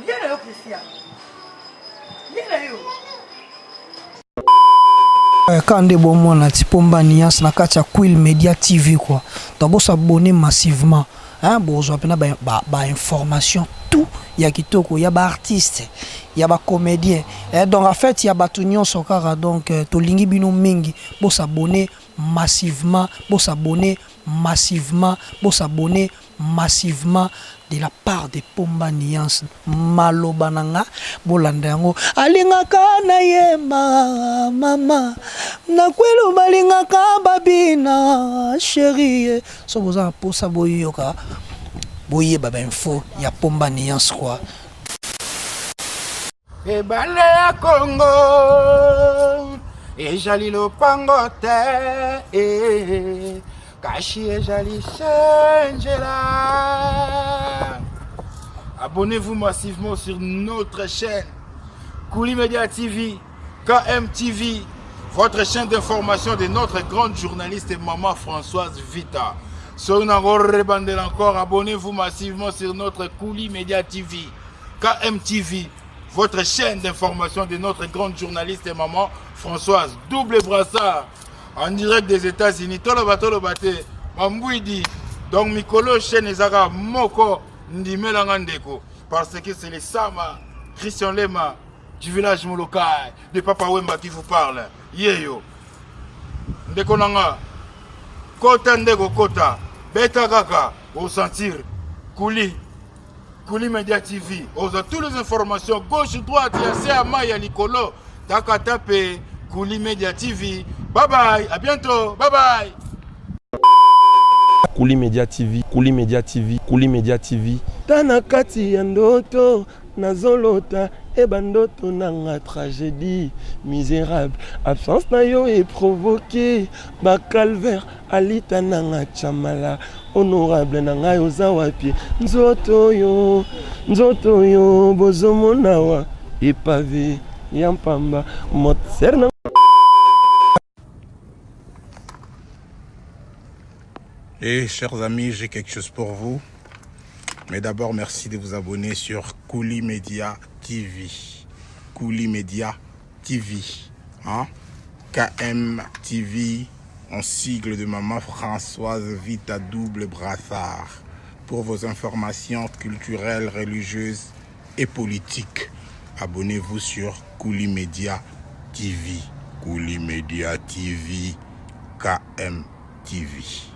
Yena yo Christian. Yena yo. Quand on bon mon Tipomba Niance na katia Quill Media TV quoi. Donc s'abonner massivement. Hein, bon je appelle ba information tout ya kitoko ya ba artiste, ya ba comédien. Et donc en fait il y a ba tunion sokara donc to lingi bino mingi bo s'abonner massivement, bo s'abonner massivement, bo s'abonner massivement de la part de Pomba Niance malobananga bolandango alingaka na yema mama na kwelo balingaka babina chérie so boza posa boyoka boye baba info ya Pomba Niance quoi e bale ya Congo e jali lopango te e Kashi et Jali Shangela. Abonnez-vous massivement sur notre chaîne Kouli Media TV, KMTV, votre chaîne d'information de notre grande journaliste et maman Françoise Vita. Encore, abonnez-vous massivement sur notre Kouli Media TV, KMTV, votre chaîne d'information de notre grande journaliste et maman Françoise. Double brassard. En direct des États-Unis, tolo bate, Mambouidi, donc Mikolo chaîne Ezara Moko Ndimelanga Ndeko, parce que c'est les Sama, Christian Lema, du village Molokai, de Papa Wemba qui vous parle. Yeyo, Ndeko Nanga, Kota Ndeko Kota, Beta Kaka, au sentir, Kouli Media TV, on a toutes les informations, gauche, droite, Yama, Yalikolo, Takatape, Kouli Media TV. Bye bye, à bientôt, bye bye. Kouli Media TV, Kouli Media TV, Kouli Media TV. Tanakati yandoto, nazolota, ebandoto nanga tragédie misérable. Absence na yo est provoquée, ba calvaire alita nanga chamala. Honorable nanga yo zawapi, nzoto yo, bozomo nawa, epavé, yampamba, motser. Et chers amis, j'ai quelque chose pour vous. Mais d'abord, merci de vous abonner sur Kouli Media TV. Kouli Media TV. Hein? KMTV, en sigle de maman Françoise Vita double brassard. Pour vos informations culturelles, religieuses et politiques. Abonnez-vous sur Kouli Media TV. Kouli Media TV. KMTV.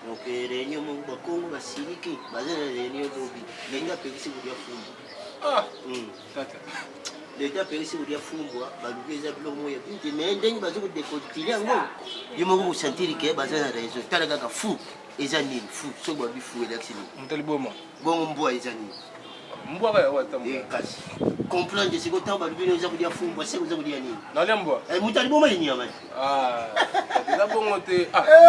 Donc réunion mon bakongo basiliki bazana réunion dobi lenga pekisi kudia fumbu Tata lenga pekisi kudia fumbu balugeza bilo moya binti mais ndengi bazuko décotiler ngo yimo ko sentir que bazana réseau talaga ka fou ezani fou so ba bi fou election Ntali boma bon mboa ezani Mbwa ba wata mbwa kasi comprendre ce que tant balugeza za kudia fumbu c'est kuza kudia nini Nali mbwa mutali boma ni nyama eza bongo te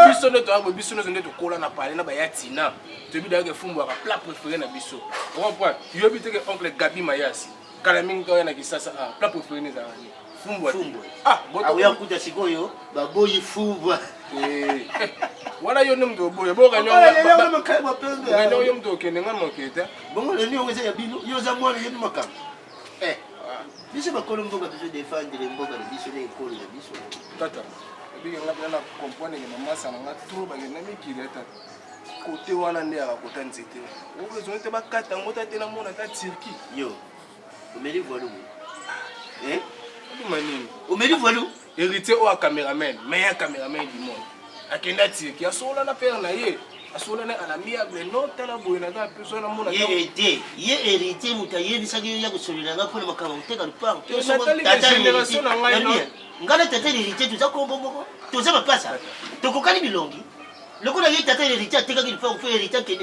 biso nde toyako biso nyonso nde tokola na pale na bayatina toyebi dayaka efumbwaka plat préféré na biso comprendre yoyebi teke oncle Gabi Mayasi kala mingi toya na Kisasa plat préféré nezalaka nini fumbwa aoya kuta sikoyo baboyi fumbwa wana yo nde moto oboya bokanyo yo moto okende nga moke te bongo leni yongo eza ya bino yo oza mwana yebi makambo biso bakolo mboka tozo défendre mboka na biso na ekolo na biso tata ebike nga na comprendre ke mamasa na nga trop bakende mikili tata kote wana nde akakota nzete obezoin te bakata yango tate na mona ta Turki yo omeli volume manini omeli volume héritier oyo cameraman meilleur cameraman du monde akenda Turki asola na père na ye asola na amiable no tala boye na ka peso na mona ye héritier mutayebisaki ya kosolela nga mpona makambo koteka lupango génération na ngai ngana tata héritier toza kombo moko toza mapasa tokokani bilongi Le coup d'ailleurs, t'as hérité, t'as qu'il faut hériter qui est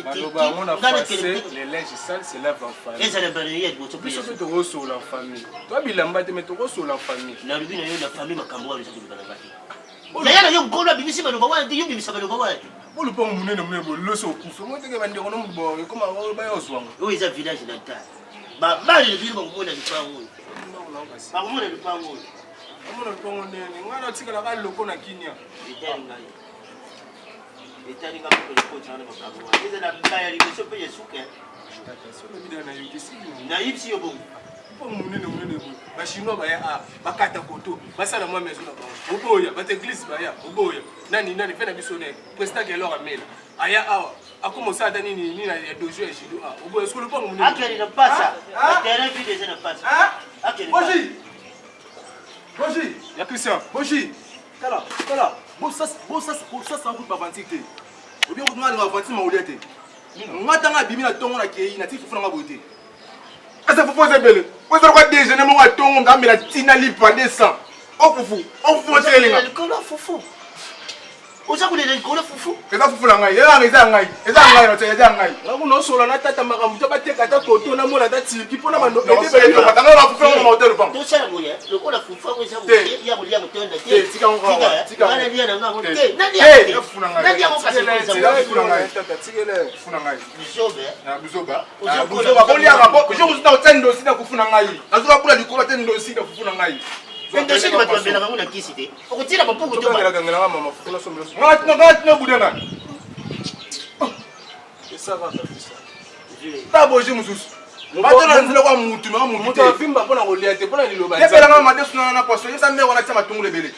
les linges sales, c'est là en famille. Et ça n'a pas de rien, tu peux te recevoir en famille. Toi, Bilamba, tu te recevoir en famille. La rubine, la famille, ma camoire, les autres, il y a un gros la BBC, mais le bawa, il y a ça, le bawa. Pour le pont, le saut, moi, tu vas dire, on a comment on va au soin. Oui, c'est un village dans le tas. Bah, mal, le ville, on va le pas où. Par contre, le pas où. On a le pont, on a tiré la balle, le pont à Kenya. Et t'as dit que le coach en a pas camoire. Et c'est la balle, il se paye sous qu'elle. Naïf, si au bon. Ba chinois ba ya bakata koto basala moi maison na bango oboya ba église ba ya oboya nani fait na biso ne prestat ke lora mela aya awa akomosa ata nini na ya dojo ya jido a oboya est-ce que le bango munene akeli na pasa terrain vide c'est na pasa akeli Boji ya Christian Boji kala bo ça ça route ba vantique obi ko ngala vantique ma oliate ngata nga bimi na tongo na kei na tifu na nga boite. Ça faut poser belle. Vous avez quoi déjeuner mon aton dans la tina lipa descend. Oh foufou, c'est les gars. Le colo foufou. Vous avez le colo foufou. C'est ça foufou la ngai. Et ça ngai. Là vous non solo na tata makamu to batte kata koto na mona tati ki pona mando. Et belle to kata na foufou na hotel pas. To sala moya. Le colo foufou vous avez ya molia motel na te. Tika. Bana lia na ngai. Te. Nani ya foufou na ngai. Nani ya ko kasa foufou na ngai. Tata tikele foufou na ngai. Bisoba. Na bisoba. Bisoba ko lia ngabo. Je vous dois tendo sina foufou na ngai. Azuka kula likolo tendo sina foufou na ngai. Ndio shiki watu wambela kama una kisite. Ukutira mapungu tu. Ngala ngala mama fukula sombe. Ngati budanga. Ça va ça. Ta boji mususu. Batona nzile kwa mutu na mutu. Mutu afimba pona goliate pona liloba. Yepela ngama madesu na poso. Yesa mbe wana chama tungu lebele.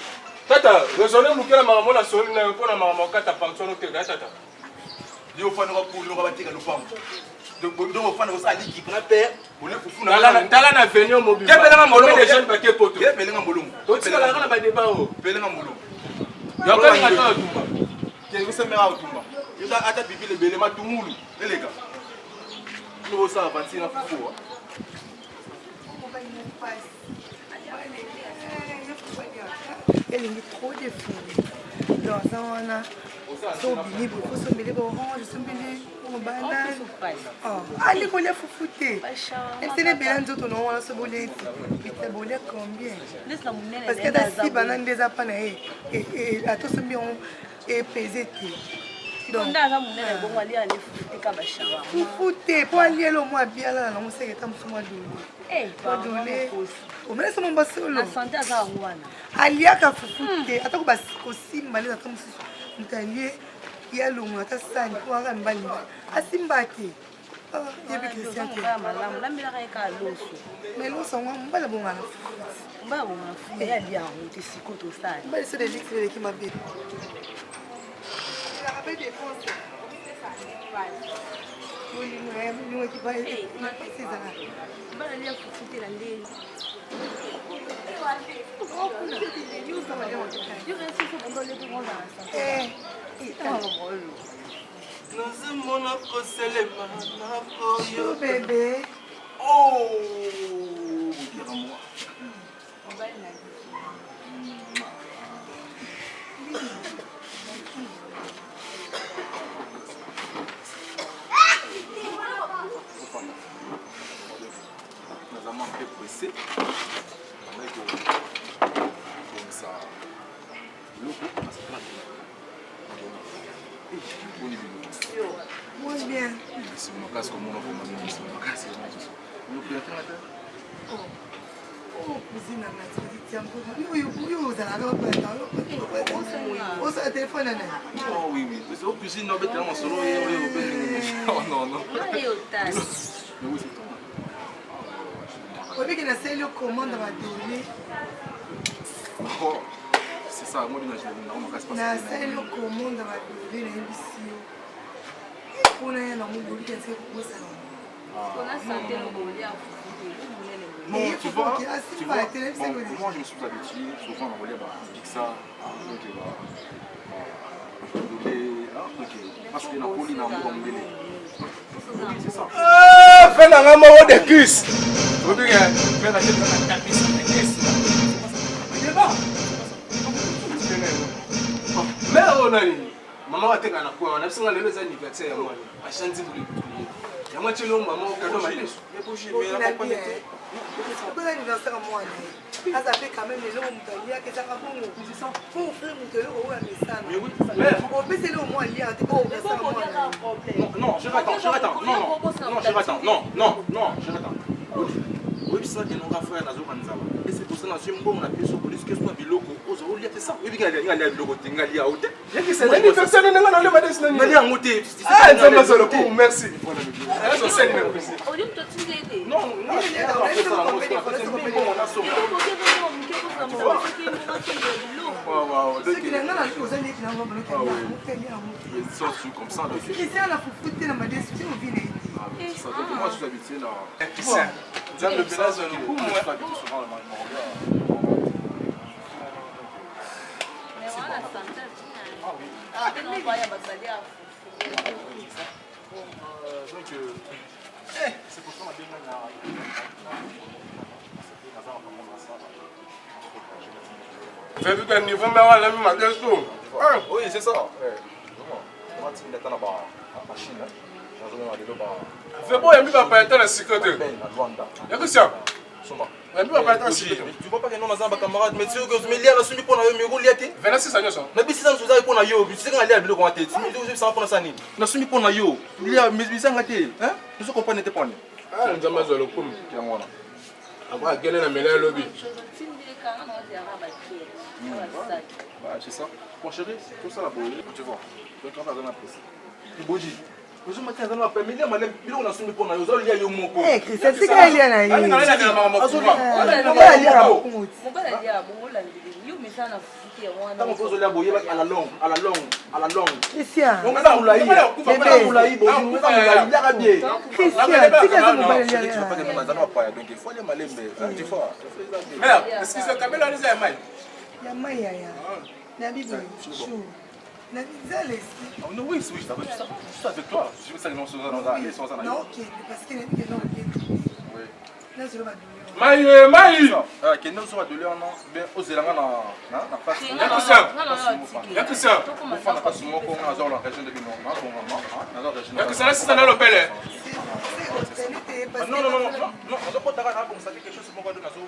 Tata, raisonner mukela mama mona soli na pona mama kata pansono te tata. Yo fana ko kulu ko batika lupango. Donc fana ko sa liki pour père. Tala na venir mobile. Kepela nga molongo des jeunes baké poto. Kepela nga molongo. To tikala nga ba débat o. Kepela nga molongo. Ya ko nga to tumba. Ke ngise mera o tumba. Yo ata bibi le belema tumulu. Les gars. Nous ça avancer na fufu. Elle est trop de fou. Dans un so bilibu ko so bilibu orange so bilibu banane allez ko le fufute c'est bien nzoto no wana so boleti bitebole combien parce que da si banane des apana et ato so bien et peser donc ndaza munene bongo ali ali fufute ka bashawa fufute po ali lo mo abiala na mo seketa mfuma dole po dole o mena so mo basolo na santé aza ngwana aliaka fufute atako bas kosimba les atamusu mtalie ya lungu atasani kwa ngambali asimbati yebi Christian ke malamu lambila ka loso meloso ngambala bonga mbala bonga fu ya dia on siko to sani mbala so de lixile ki mabe la rappel des fonds oui nous qui va c'est ça mbala lia fufute la ndeni Oh bébé. Oh. Nous avons un peu pressé. Ça. Muy bien. C'est mon casque comme on a c'est mon casque. Nous pouvons faire Oh, cousine, oui, ça oh, ça téléphone. Oh oui, oui. C'est au cuisine, non, mais tellement solo. Oh non, non. Mais oui, c'est tout. Au lieu qu'il a essayé le commande dans la donner. Oh, c'est ça, moi, je ne na essayé le commande dans la donner, les émissions. On est dans mon boulot, c'est pour ça. On a santé le boulot. Non, tu vois, moi je me suis habitué, souvent on voulait Pixar, parce que Napoli n'a pas embellé. C'est ça. Fais la maman de cuisse. Mais on a Maman va te gagner quoi? On a besoin de les anniversaires. Achanti pour les coups. Il y a moi tu l'as maman au cadeau matin. Mais pour chez mais la pas connecté. Pourquoi l'anniversaire à moi? Ah, ça fait quand même les gens qui ont dit que ça va bon. C'est ça. Pour offrir mon cadeau au message. Mais oui. On peut c'est le au moins lié à tes anniversaire à moi. Non, je rattends. Non, je rattends. Non, je rattends. Oui, ça que nous avons fait dans le et c'est pour ça que nous avons appuyé sur la police que soit biloko. Vous avez ça. Oui, il y a des biloko tingali à hôtel. Il y a qui c'est l'anniversaire de nous dans le matin. Mais à hôtel. Ah, ça m'a solo pour merci. Ça c'est même. Au lieu de te tirer. Non, on a fait ça on a sauvé. Waouh, ce qui est là aux années qui n'ont pas bloqué. Ils sont comme ça là. C'est à la foufoute dans ma destinée au village. Ça fait que moi je suis habitué là. Vous avez le village de nous, moi je suis habitué souvent à Mais voilà, santé. Ah, non, on va y avoir donc c'est pour ça qu'on a bien Fais tout un niveau, mais on va le mettre tout. Oui, c'est ça. On va tirer dans la Chine. Fais bon, il n'y a pas de sécurité. Il y a que ça. Il n'y a pas de sécurité. Tu vois pas que nous avons des camarades, mais tu sais que je me lis à la suite pour la même rôle. 26 ans, ça. Mais si ça nous a pour la yo, tu sais qu'on a l'air de le tête. Tu sais pour ça ni. Na sumi pour la yo. Il y a mais ça ngati, hein? Tu comprends n'était pas ni. Ah, nous avons besoin de coup. Après, gagner la meilleure lobby. C'est ça. Mon chéri, tout ça la boue, tu vois. Donc on va dans la presse. Boji. Nous sommes maintenant dans la paix, mais il y a malem, il on a soumis pour nous, il y a yo moko. Eh, Christelle, c'est qu'il y a là. Mon père a dit à bon, là, il mais ça n'a foutu Quand on pose la boye à la longue. Christian. On a un laï. On a laï, boji, on a un laï, la bien. Christian, c'est que ça pas que nous n'avons pas, donc il faut aller malem, tu vois. Merde, est-ce que ce cabello là, c'est mal? Il y a Maya. Nabi Boy. Chou. Nabi Zales. Non, oui, je suis avec toi. Je vais saluer mon soeur dans la maison. Non, ok, parce qu'il est dans le bien. Oui. Là, je vais pas Maï. Ah, que nous sommes de l'heure, non? Bien, aux élans, na face. Il y a que ça. Il y a que ça. On fait pas seulement qu'on a dans la région de Bino, non? Il y a que ça, c'est dans le pelle. Non, on doit pas t'arrêter pour ça quelque chose pour moi de nazo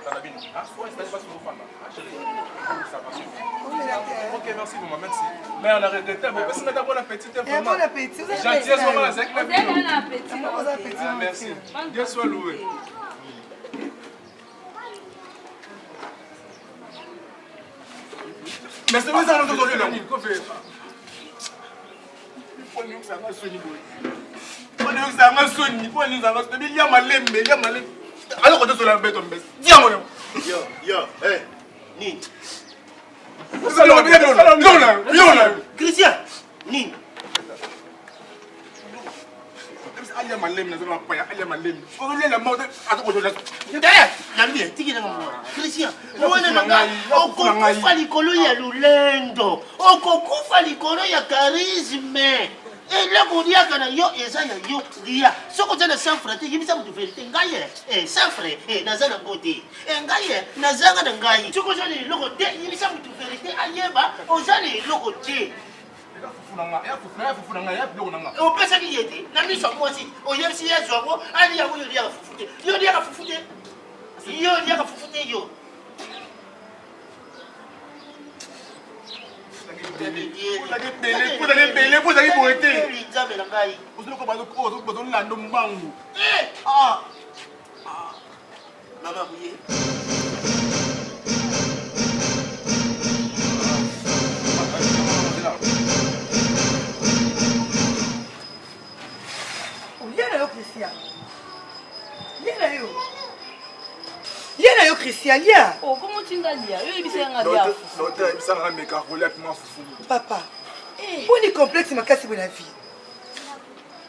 dans la Bino. Ah, ouais, c'est pas sur le fan là. Ok, merci maman, merci. Mais on a regretté, mais parce que t'as bon appétit, bon appétit. Gentillesse maman, c'est que Bon appétit. merci. Dieu soit loué. Mais c'est pas ça aujourd'hui là. Christian, ni. Christian, okokufa likolo ya lulendo, okokufa likolo ya charisme. eloko oliaka na yo eza ya yo lia soki oza na sanfre te yebisa moto verité ngai sanfre naza na ngo te ngai nazanga na ngai soki oza na eloko te yebisa moto verité ayeba oza na eloko te opesaki ye te na miso ya mwasi oyebisi ye zwango ali yango yo liaka fufu te yo liaka fufu te yo liaka fufu te yo Mama Bouye. Liana yo Christian, lia. Oh, comment tu vas lire? Il y a Papa. Pour les complexes, ma casse de la vie.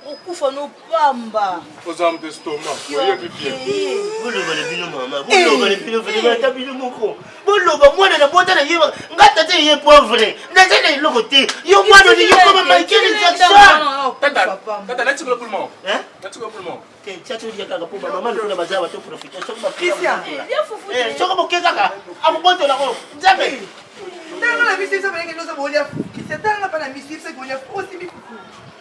okufa nopamba ozam de stomac oyebi bien boloba le bino mama boloba le bino vraiment ta bino moko boloba mwana na bota na yeba ngata te ye pauvre na te na iloko te yo mwana ni yo koma Michael Jackson tata na tiko pour moi hein na tiko pour moi ke chato dia kaka po mama ndo bazawa to profiter soko ba Christian ya fufu soko bokeka ka amoboto la ko nzambe Tanga la misi ça veut dire que nous avons olia fufu. C'est tanga pas la misi c'est qu'on a aussi mi fufu.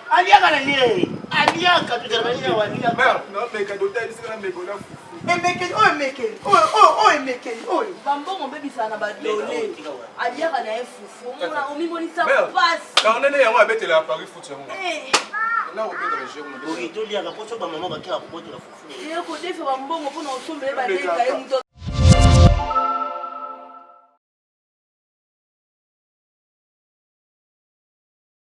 Aliaka na ye. Aliaka tu travailler wa aliaka. Merde, non mais quand l'hôtel c'est la mégola fufu. Emekeli. Oh, emekeli. Oh. bambongo bebisana badole aliaka na ye fufu omona omimonisa Merde. pasi Quand on est yango abetela Paris foot yango. Eh, Là on peut dans le jeu on Oui, to liaka poso ba maman ba kia ko botola fufu. ye kodefa bambongo mpona osombele badeka ye moto